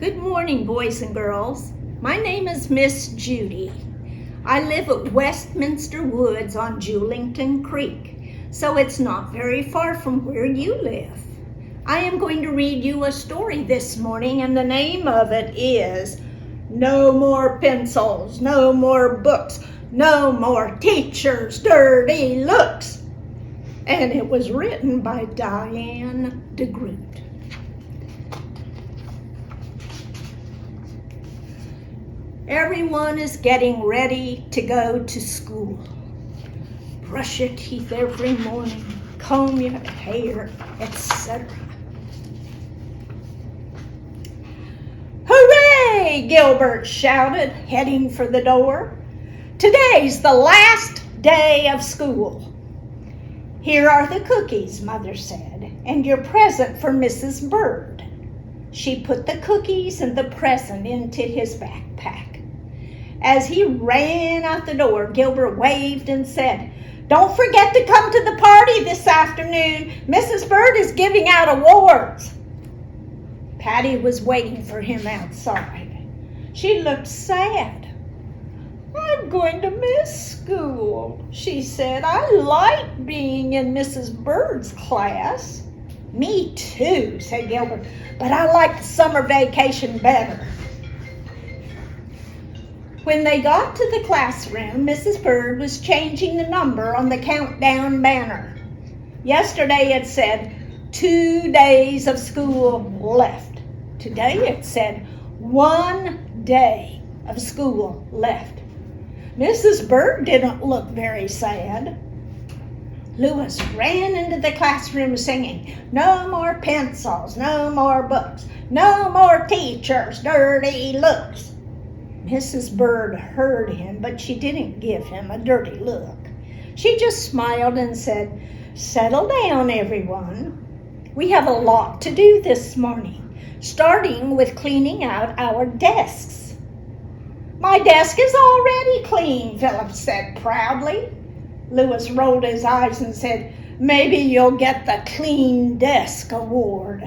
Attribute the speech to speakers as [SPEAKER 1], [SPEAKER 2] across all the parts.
[SPEAKER 1] Good morning, boys and girls. My name is Miss Judy. I live at Westminster Woods on Julington Creek, so it's not very far from where you live. I am going to read you a story this morning, and the name of it is No More Pencils, No More Books, No More Teachers' Dirty Looks. And it was written by Diane DeGroot. Everyone is getting ready to go to school. Brush your teeth every morning, comb your hair, etc. Hooray! Gilbert shouted, heading for the door. Today's the last day of school. Here are the cookies, Mother said, and your present for Mrs. Bird. She put the cookies and the present into his backpack. As he ran out the door, Gilbert waved and said, "Don't forget to come to the party this afternoon. Mrs. Bird is giving out awards." Patty was waiting for him outside. She looked sad. "I'm going to miss school," she said. "I like being in Mrs. Bird's class." "Me too," said Gilbert, "but I like the summer vacation better." When they got to the classroom, Mrs. Bird was changing the number on the countdown banner. Yesterday it said 2 days of school left. Today it said 1 day of school left. Mrs. Bird didn't look very sad. Lewis ran into the classroom singing, "No more pencils, no more books, no more teachers' dirty looks." Mrs. Bird heard him, but she didn't give him a dirty look. She just smiled and said, "Settle down, everyone. We have a lot to do this morning, starting with cleaning out our desks." "My desk is already clean," Philip said proudly. Lewis rolled his eyes and said, "Maybe you'll get the Clean Desk Award."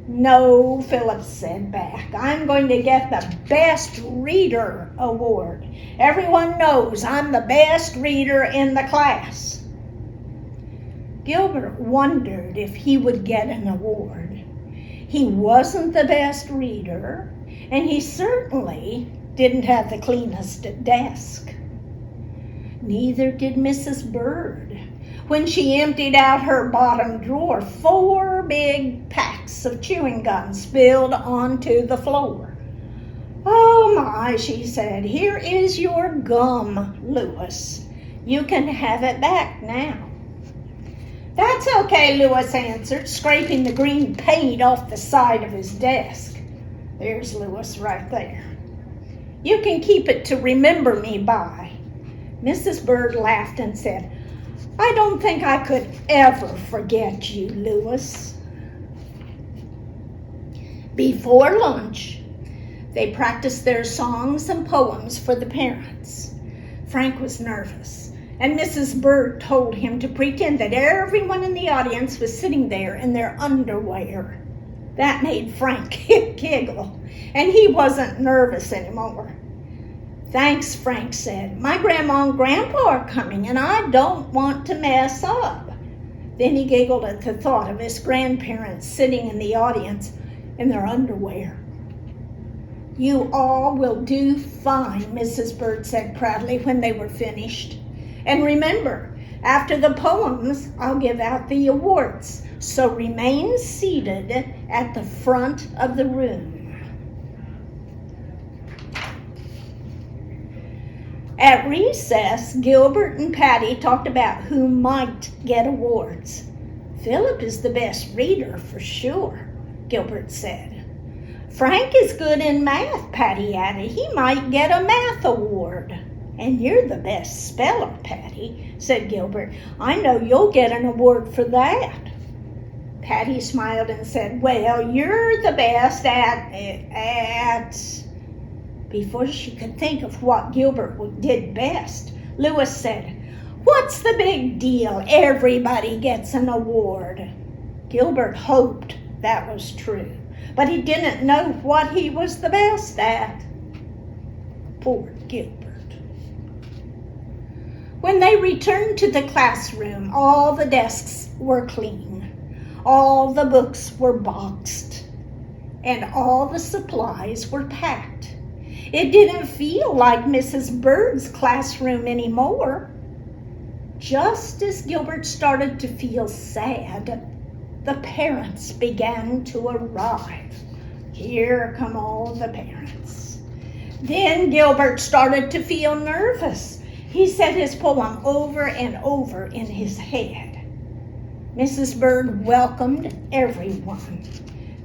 [SPEAKER 1] "No," Philip said back. "I'm going to get the Best Reader Award. Everyone knows I'm the best reader in the class." Gilbert wondered if he would get an award. He wasn't the best reader, and he certainly didn't have the cleanest desk. Neither did Mrs. Bird. When she emptied out her bottom drawer, 4 big packs of chewing gum spilled onto the floor. "Oh my," she said, "here is your gum, Lewis. You can have it back now." "That's okay," Lewis answered, scraping the green paint off the side of his desk. There's Lewis right there. "You can keep it to remember me by." Mrs. Bird laughed and said, "I don't think I could ever forget you, Lewis." Before lunch, they practiced their songs and poems for the parents. Frank was nervous, and Mrs. Bird told him to pretend that everyone in the audience was sitting there in their underwear. That made Frank giggle, and he wasn't nervous anymore. "Thanks," Frank said. "My grandma and grandpa are coming, and I don't want to mess up." Then he giggled at the thought of his grandparents sitting in the audience in their underwear. "You all will do fine," Mrs. Bird said proudly when they were finished. "And remember, after the poems, I'll give out the awards, so remain seated at the front of the room." At recess, Gilbert and Patty talked about who might get awards. "Philip is the best reader for sure," Gilbert said. "Frank is good in math," Patty added. "He might get a math award." "And you're the best speller, Patty," said Gilbert. "I know you'll get an award for that." Patty smiled and said, "Well, you're the best at... Before she could think of what Gilbert did best, Lewis said, "What's the big deal? Everybody gets an award." Gilbert hoped that was true, but he didn't know what he was the best at. Poor Gilbert. When they returned to the classroom, all the desks were clean, all the books were boxed, and all the supplies were packed. It didn't feel like Mrs. Bird's classroom anymore. Just as Gilbert started to feel sad, the parents began to arrive. Here come all the parents. Then Gilbert started to feel nervous. He said his poem over and over in his head. Mrs. Bird welcomed everyone.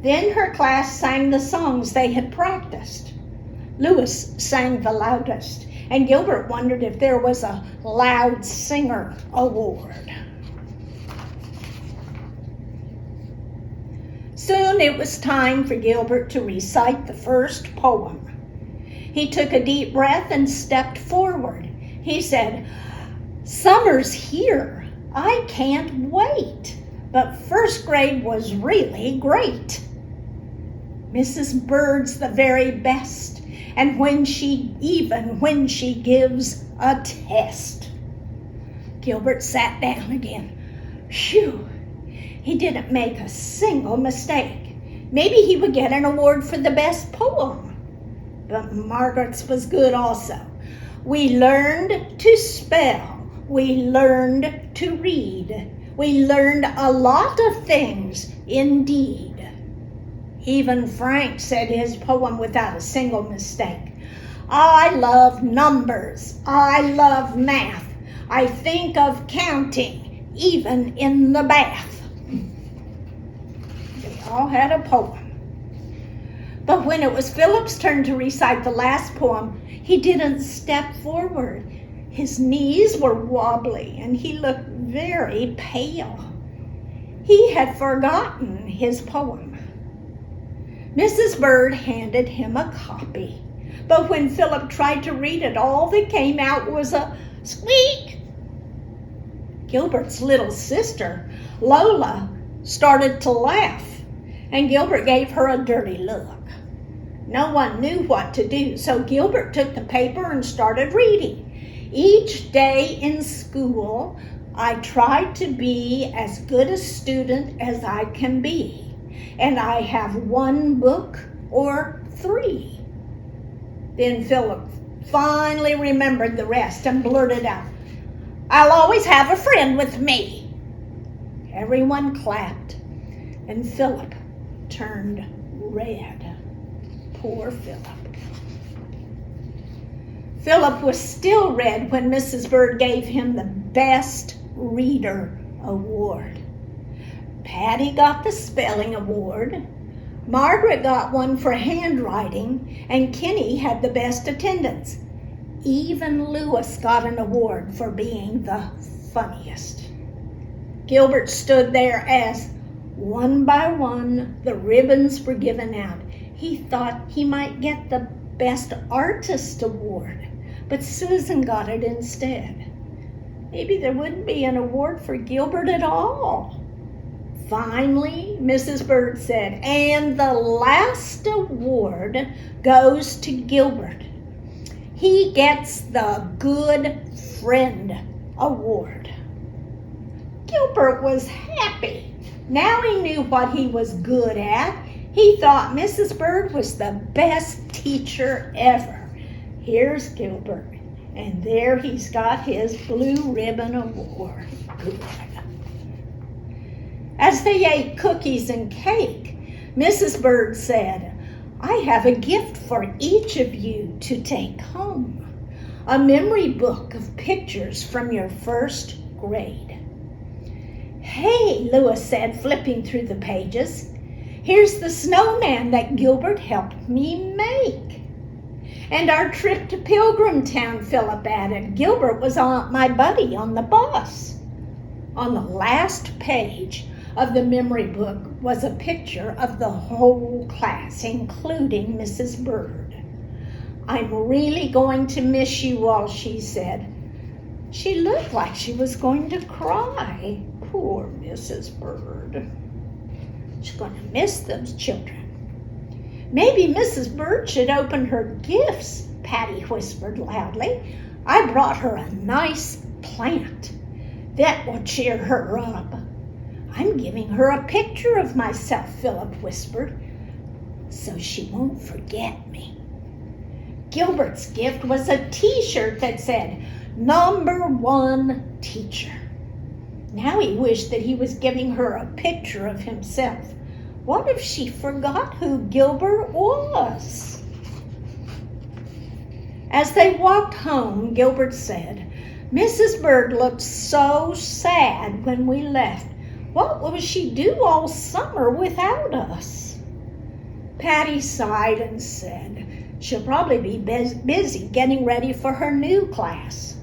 [SPEAKER 1] Then her class sang the songs they had practiced. Lewis sang the loudest, and Gilbert wondered if there was a loud singer award. Soon it was time for Gilbert to recite the first poem. He took a deep breath and stepped forward. He said, "Summer's here. I can't wait. But first grade was really great. Mrs. Bird's the very best, and even when she gives a test." Gilbert sat down again. Phew, he didn't make a single mistake. Maybe he would get an award for the best poem. But Margaret's was good also. We learned to spell. We learned to read. We learned a lot of things indeed. Even Frank said his poem without a single mistake. I love numbers. I love math. I think of counting, even in the bath. They all had a poem. But when it was Philip's turn to recite the last poem, he didn't step forward. His knees were wobbly and he looked very pale. He had forgotten his poem. Mrs. Bird handed him a copy, but when Philip tried to read it, all that came out was a squeak. Gilbert's little sister, Lola, started to laugh, and Gilbert gave her a dirty look. No one knew what to do, so Gilbert took the paper and started reading. Each day in school, I try to be as good a student as I can be, and I have one book or 3. Then Philip finally remembered the rest and blurted out, I'll always have a friend with me. Everyone clapped, and Philip turned red. Poor Philip. Philip was still red when Mrs. Bird gave him the Best Reader Award. Patty got the spelling award, Margaret got one for handwriting, and Kenny had the best attendance. Even Lewis got an award for being the funniest. Gilbert stood there as, one by one, the ribbons were given out. He thought he might get the Best Artist Award, but Susan got it instead. Maybe there wouldn't be an award for Gilbert at all. Finally, Mrs. Bird said, and the last award goes to Gilbert. He gets the Good Friend Award. Gilbert was happy. Now he knew what he was good at. He thought Mrs. Bird was the best teacher ever. Here's Gilbert, and there he's got his Blue Ribbon Award. Good. As they ate cookies and cake, Mrs. Bird said, I have a gift for each of you to take home. A memory book of pictures from your first grade. Hey, Lewis said, flipping through the pages. Here's the snowman that Gilbert helped me make. And our trip to Pilgrim Town, Philip added. Gilbert was my buddy on the bus. On the last page of the memory book was a picture of the whole class, including Mrs. Bird. I'm really going to miss you all, she said. She looked like she was going to cry. Poor Mrs. Bird. She's going to miss those children. Maybe Mrs. Bird should open her gifts, Patty whispered loudly. I brought her a nice plant. That will cheer her up. I'm giving her a picture of myself, Philip whispered, so she won't forget me. Gilbert's gift was a t-shirt that said, #1 teacher. Now he wished that he was giving her a picture of himself. What if she forgot who Gilbert was? As they walked home, Gilbert said, Mrs. Bird looked so sad when we left. What will she do all summer without us? Patty sighed and said, she'll probably be busy getting ready for her new class.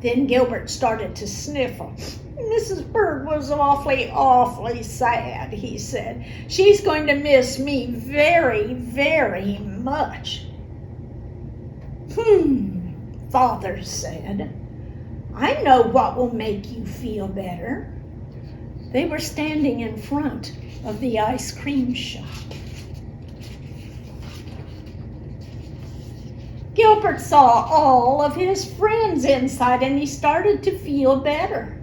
[SPEAKER 1] Then Gilbert started to sniffle. Mrs. Bird was awfully sad, he said. She's going to miss me very, very much. Father said. I know what will make you feel better. They were standing in front of the ice cream shop. Gilbert saw all of his friends inside and he started to feel better.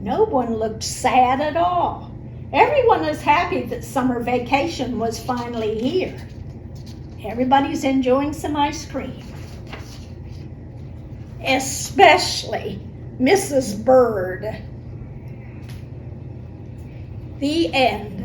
[SPEAKER 1] No one looked sad at all. Everyone was happy that summer vacation was finally here. Everybody's enjoying some ice cream. Especially Mrs. Bird. The end.